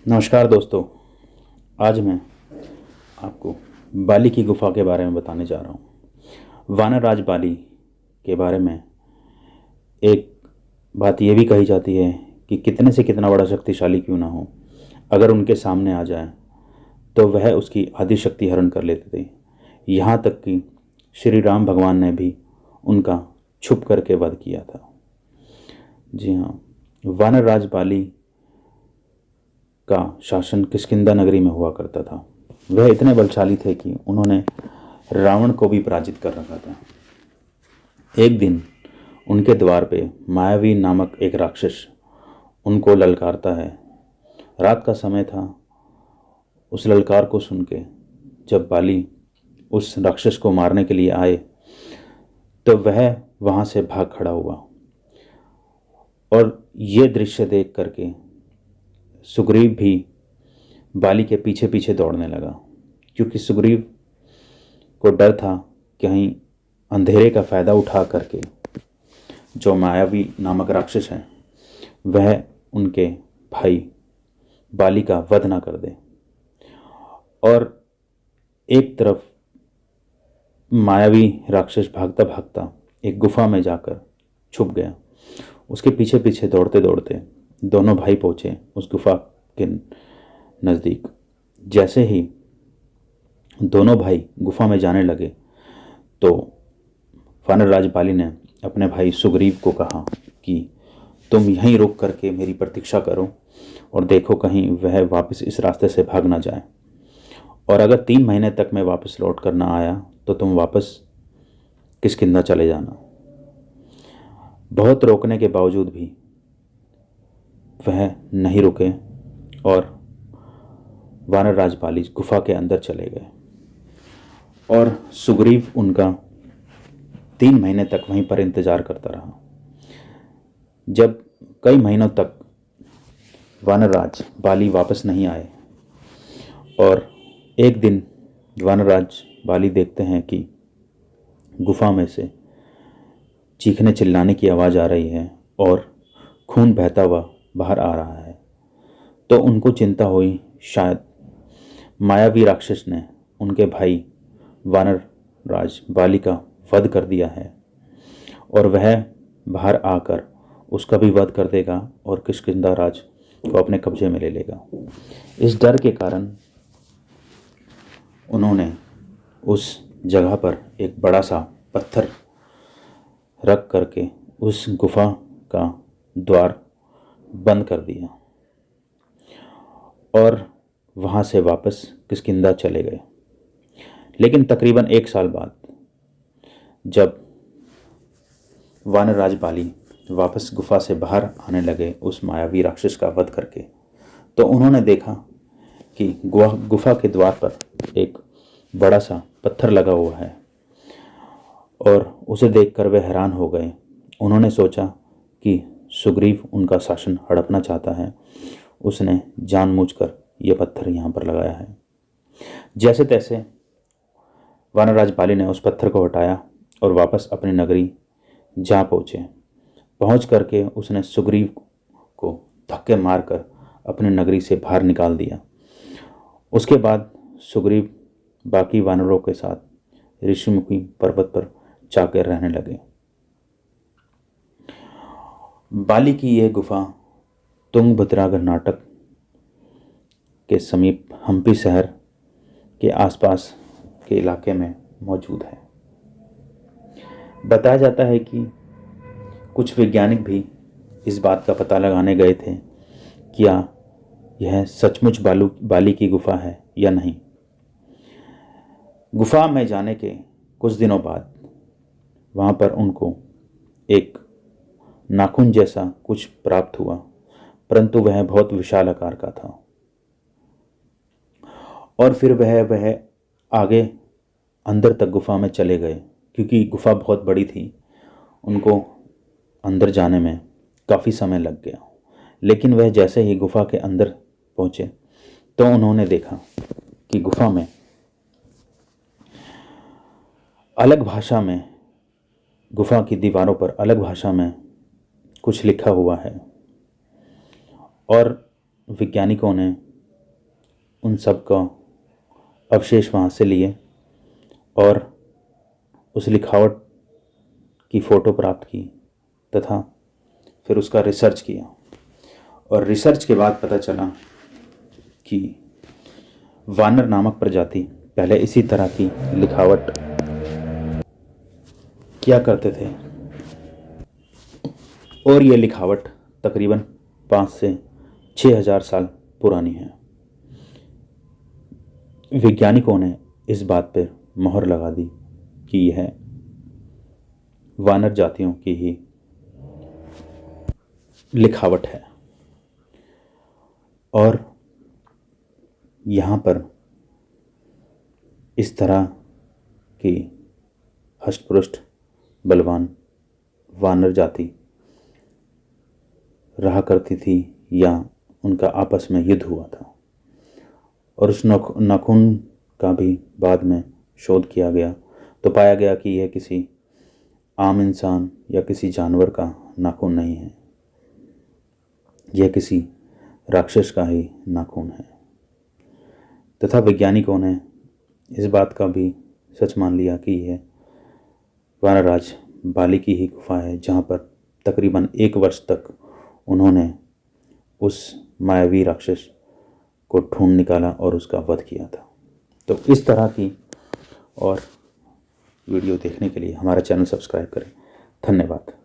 नमस्कार दोस्तों। आज मैं आपको बाली की गुफा के बारे में बताने जा रहा हूँ। वानर राज बाली के बारे में एक बात यह भी कही जाती है कि कितने से कितना बड़ा शक्तिशाली क्यों ना हो, अगर उनके सामने आ जाए तो वह उसकी आदि शक्ति हरण कर लेते थे। यहाँ तक कि श्री राम भगवान ने भी उनका छुप करके वध किया था। जी हाँ, वानर राज बाली का शासन किष्किंधा नगरी में हुआ करता था। वह इतने बलशाली थे कि उन्होंने रावण को भी पराजित कर रखा था। एक दिन उनके द्वार पे मायावी नामक एक राक्षस उनको ललकारता है। रात का समय था। उस ललकार को सुन के जब बाली उस राक्षस को मारने के लिए आए तो वह वहाँ से भाग खड़ा हुआ, और ये दृश्य देख करके सुग्रीव भी बाली के पीछे पीछे दौड़ने लगा, क्योंकि सुग्रीव को डर था कहीं अंधेरे का फ़ायदा उठा करके जो मायावी नामक राक्षस है वह उनके भाई बाली का वध ना कर दे। और एक तरफ मायावी राक्षस भागता भागता एक गुफा में जाकर छुप गया। उसके पीछे पीछे दौड़ते दौड़ते दोनों भाई पहुँचे उस गुफा के नज़दीक। जैसे ही दोनों भाई गुफा में जाने लगे तो वानरराज बाली ने अपने भाई सुग्रीव को कहा कि तुम यहीं रुक करके मेरी प्रतीक्षा करो और देखो कहीं वह वापस इस रास्ते से भाग ना जाए, और अगर 3 महीने तक मैं वापस लौट कर ना आया तो तुम वापस किष्किंधा चले जाना। बहुत रोकने के बावजूद भी वह नहीं रुके और वानरराज बाली गुफा के अंदर चले गए, और सुग्रीव उनका 3 महीने तक वहीं पर इंतज़ार करता रहा। जब कई महीनों तक वानरराज बाली वापस नहीं आए और एक दिन वानरराज बाली देखते हैं कि गुफा में से चीखने चिल्लाने की आवाज़ आ रही है और खून बहता हुआ बाहर आ रहा है, तो उनको चिंता हुई शायद मायावी राक्षस ने उनके भाई वानर राज बाली का वध कर दिया है और वह बाहर आकर उसका भी वध कर देगा और किष्किंधा राज को अपने कब्जे में ले लेगा। इस डर के कारण उन्होंने उस जगह पर एक बड़ा सा पत्थर रख करके उस गुफा का द्वार बंद कर दिया और वहाँ से वापस किष्किंधा चले गए। लेकिन तकरीबन 1 साल बाद जब वानरराज बाली वापस गुफा से बाहर आने लगे उस मायावी राक्षस का वध करके, तो उन्होंने देखा कि गुफा के द्वार पर एक बड़ा सा पत्थर लगा हुआ है, और उसे देखकर वे हैरान हो गए। उन्होंने सोचा कि सुग्रीव उनका शासन हड़पना चाहता है, उसने जानबूझकर यह पत्थर यहाँ पर लगाया है। जैसे तैसे वानरराज बाली ने उस पत्थर को हटाया और वापस अपनी नगरी जा पहुँचे। पहुँच करके उसने सुग्रीव को धक्के मारकर अपनी नगरी से बाहर निकाल दिया। उसके बाद सुग्रीव बाकी वानरों के साथ ऋषिमुखी पर्वत पर जाकर रहने लगे। बाली की यह गुफा तुंगभद्रा कर्नाटक के समीप हम्पी शहर के आसपास के इलाके में मौजूद है। बताया जाता है कि कुछ वैज्ञानिक भी इस बात का पता लगाने गए थे क्या यह सचमुच बाली की गुफा है या नहीं। गुफा में जाने के कुछ दिनों बाद वहाँ पर उनको एक नाखून जैसा कुछ प्राप्त हुआ, परंतु वह बहुत विशाल आकार का था। और फिर वह आगे अंदर तक गुफा में चले गए, क्योंकि गुफा बहुत बड़ी थी। उनको अंदर जाने में काफ़ी समय लग गया। लेकिन वह जैसे ही गुफा के अंदर पहुँचे तो उन्होंने देखा कि गुफा में अलग भाषा में, गुफा की दीवारों पर अलग भाषा में कुछ लिखा हुआ है, और वैज्ञानिकों ने उन सब का अवशेष वहाँ से लिए और उस लिखावट की फ़ोटो प्राप्त की तथा फिर उसका रिसर्च किया। और रिसर्च के बाद पता चला कि वानर नामक प्रजाति पहले इसी तरह की लिखावट किया करते थे और ये लिखावट तकरीबन 5 से 6,000 साल पुरानी है। वैज्ञानिकों ने इस बात पर मोहर लगा दी कि यह वानर जातियों की ही लिखावट है और यहाँ पर इस तरह की हष्ट-पुष्ट बलवान वानर जाति रहा करती थी या उनका आपस में युद्ध हुआ था। और उस नाखून का भी बाद में शोध किया गया तो पाया गया कि यह किसी आम इंसान या किसी जानवर का नाखून नहीं है, यह किसी राक्षस का ही नाखून है। तथा वैज्ञानिकों ने इस बात का भी सच मान लिया कि यह वानरराज बाली की ही गुफा है, जहाँ पर तकरीबन 1 वर्ष तक उन्होंने उस मायावी राक्षस को ढूंढ निकाला और उसका वध किया था। तो इस तरह की और वीडियो देखने के लिए हमारा चैनल सब्सक्राइब करें। धन्यवाद।